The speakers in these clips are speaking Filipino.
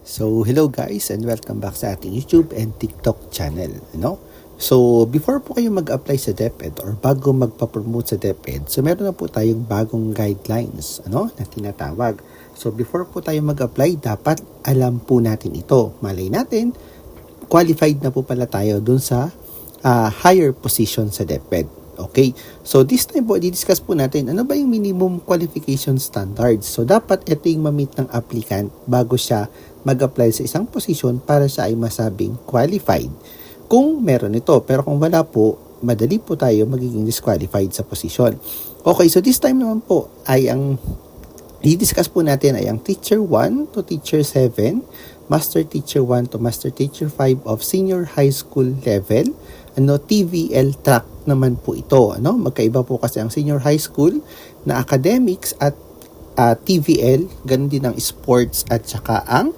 So, hello guys and welcome back sa ating YouTube and TikTok channel. So, before po kayo mag-apply sa DepEd or bago magpa-promote sa DepEd, so meron na po tayong bagong guidelines na tinatawag. So, before po tayo mag-apply, dapat alam po natin ito. Malay natin, qualified na po pala tayo dun sa higher position sa DepEd. Okay, so this time po, di-discuss po natin ano ba yung minimum qualification standards. So, dapat ito yung ma-meet ng applicant bago siya mag-apply sa isang position para siya ay masabing qualified. Kung meron ito, pero kung wala po, madali po tayo magiging disqualified sa position. Okay, so this time naman po ay ang di-discuss po natin ay ang Teacher 1 to Teacher 7, Master Teacher 1 to Master Teacher 5 of Senior High School level, TVL track naman po ito. Magkaiba po kasi ang Senior High School na academics at TVL, ganun din ang sports at saka ang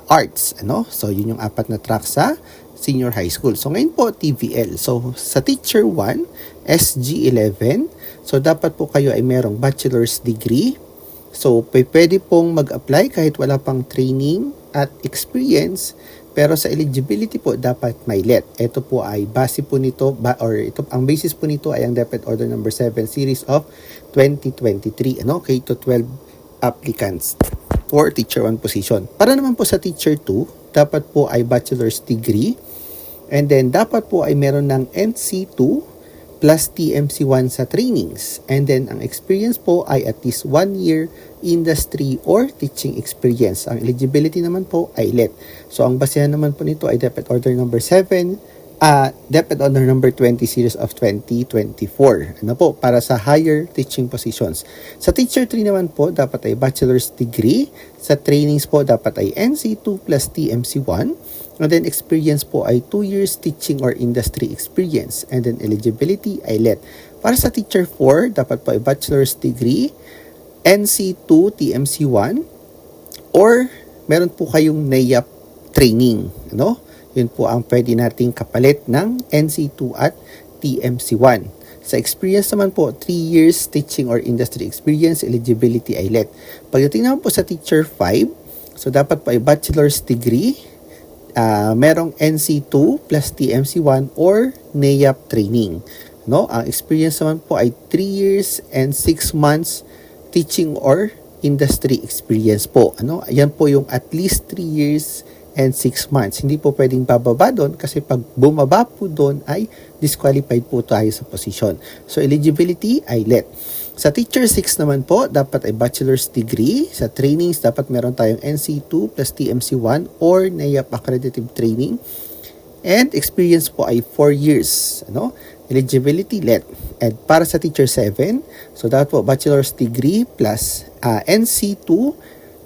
arts. So, yun yung apat na track sa Senior High School. So, ngayon po, TVL. So, sa Teacher 1, SG11, so, dapat po kayo ay merong bachelor's degree. So, pwede pong mag-apply kahit wala pang training at experience, pero sa eligibility po, dapat may LET. Ito po ay base po nito, ang basis po nito ay ang DepEd Order Number 7 Series of 2023, K-12 applicants for Teacher 1 position. Para naman po sa Teacher 2, dapat po ay bachelor's degree, and then dapat po ay meron ng NC2 plus TMC1 sa trainings. And then, ang experience po ay at least 1 year industry or teaching experience. Ang eligibility naman po ay LET. So, ang basehan naman po nito ay DepEd Order Number 7, DepEd Order Number 20 Series of 2024. Para sa higher teaching positions. Sa Teacher 3 naman po, dapat ay bachelor's degree. Sa trainings po, dapat ay NC2 plus TMC1. And then, experience po ay 2 years teaching or industry experience. And then, eligibility ay LET. Para sa Teacher 4, dapat po ay bachelor's degree, NC2, TMC1, or meron po kayong NAIAP training. Yun po ang pwede nating kapalit ng NC2 at TMC1. Sa experience naman po, 3 years teaching or industry experience, eligibility ay LET. Pagdating naman po sa Teacher 5, so dapat po ay bachelor's degree, merong NC2 plus TMC1 or NAIAP training. Ang experience naman po ay 3 years and 6 months teaching or industry experience po. Ayan po yung at least 3 years and 6 months. Hindi po pwedeng bababa doon kasi pag bumaba po doon ay disqualified po tayo sa position. So, eligibility ay LET. Sa Teacher 6 naman po, dapat ay bachelor's degree. Sa trainings, dapat meron tayong NC2 plus TMC1 or NAIAP accredited training. And experience po ay 4 years. Eligibility, LET. And para sa Teacher 7, so dapat po bachelor's degree plus NC2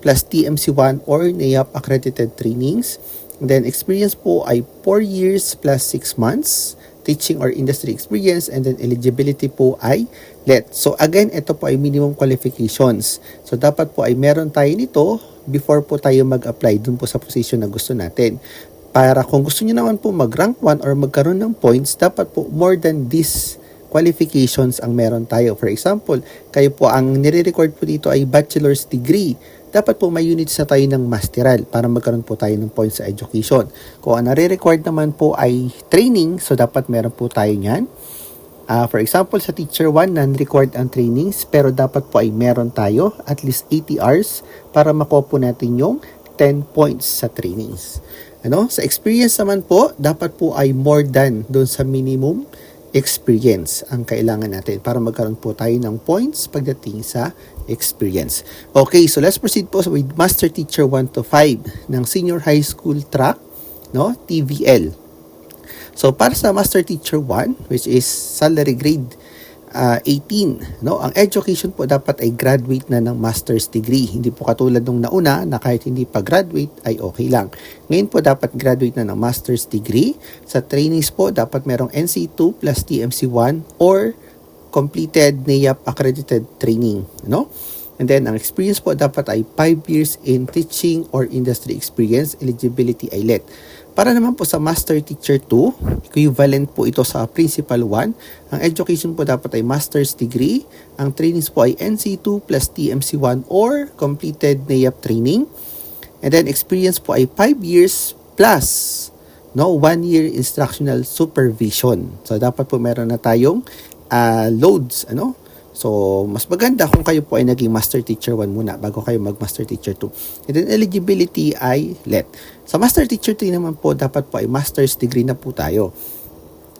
plus TMC1 or NAIAP accredited trainings. And then experience po ay 4 years plus 6 months teaching or industry experience, and then eligibility po ay LET. So again, ito po ay minimum qualifications. So dapat po ay meron tayo nito before po tayo mag-apply dun po sa position na gusto natin. Para kung gusto niyo naman po mag-rank 1 or magkaroon ng points, dapat po more than this qualifications ang meron tayo. For example, kayo po ang nire-record po dito ay bachelor's degree. Dapat po may units na tayo ng masteral para magkaroon po tayo ng points sa education. Kung ang nare-record naman po ay training, so dapat meron po tayo niyan. For example, sa Teacher 1, non-record ang trainings, pero dapat po ay meron tayo at least 80 hours para makuha po natin yung 10 points sa trainings. Sa experience naman po, dapat po ay more than doon sa minimum experience ang kailangan natin para magkaroon po tayo ng points pagdating sa experience. Okay, so let's proceed po with Master Teacher 1 to 5 ng Senior High School track, TVL. So, para sa Master Teacher 1, which is salary grade 18, ang education po dapat ay graduate na ng master's degree. Hindi po katulad nung nauna na kahit hindi pa graduate ay okay lang. Ngayon po dapat graduate na ng master's degree. Sa trainings po dapat merong NC2 plus TMC1 or completed NAIAP accredited training. And then, ang experience po dapat ay 5 years in teaching or industry experience. Eligibility ay LET. Para naman po sa Master Teacher 2, equivalent po ito sa Principal 1. Ang education po dapat ay master's degree. Ang trainings po ay NC2 plus TMC1 or completed NAIAP training. And then experience po ay 5 years plus, no, 1 year instructional supervision. So dapat po meron na tayong loads, ano. So mas maganda kung kayo po ay naging master teacher 1 muna bago kayo mag master teacher 2. And then eligibility ay LET. Sa master teacher 3 naman po dapat po ay master's degree na po tayo.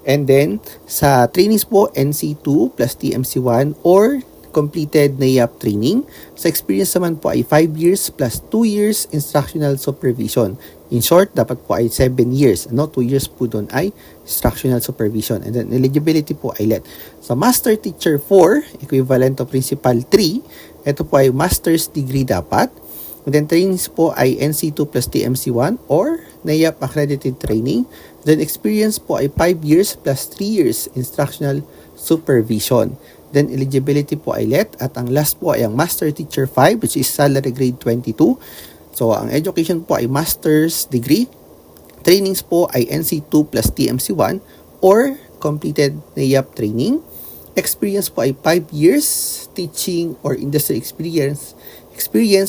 And then sa trainings po NC2 plus TMC1 or completed NAIAP training. Sa experience naman po ay 5 years plus 2 years instructional supervision. In short, dapat po ay 7 years. 2 years po doon ay instructional supervision. And then eligibility po ay LET. Sa Master Teacher 4, equivalent to Principal 3, ito po ay master's degree dapat. And then trainings po ay NC2 plus TMC1 or NAIAP accredited training. Then experience po ay 5 years plus 3 years instructional supervision. Then eligibility po ay LET at ang last po ay ang Master Teacher 5 which is salary grade 22. So ang education po ay master's degree. Trainings po ay NC2 plus TMC1 or completed NAIAP training. Experience po ay 5 years teaching or industry experience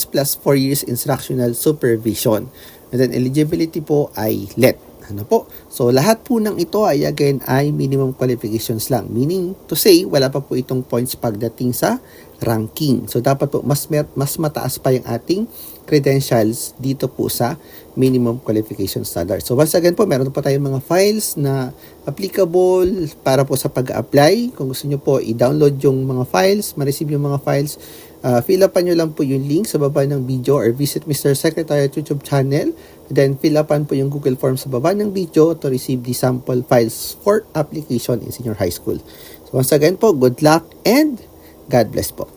plus 4 years instructional supervision. And then eligibility po ay LET. Ano po? So, lahat po ng ito ay again ay minimum qualifications lang. Meaning to say, wala pa po itong points pagdating sa ranking. So, dapat po mas mataas pa yung ating credentials dito po sa minimum qualification standard. So, once again po, meron po tayong mga files na applicable para po sa pag-apply. Kung gusto nyo po, i-download yung mga files, ma-receive yung mga files, fill upan nyo lang po yung link sa baba ng video or visit Mr. Secretariat YouTube channel. Then, fill upan po yung Google Form sa baba ng video to receive the sample files for application in senior high school. So, once again po, good luck and God bless po.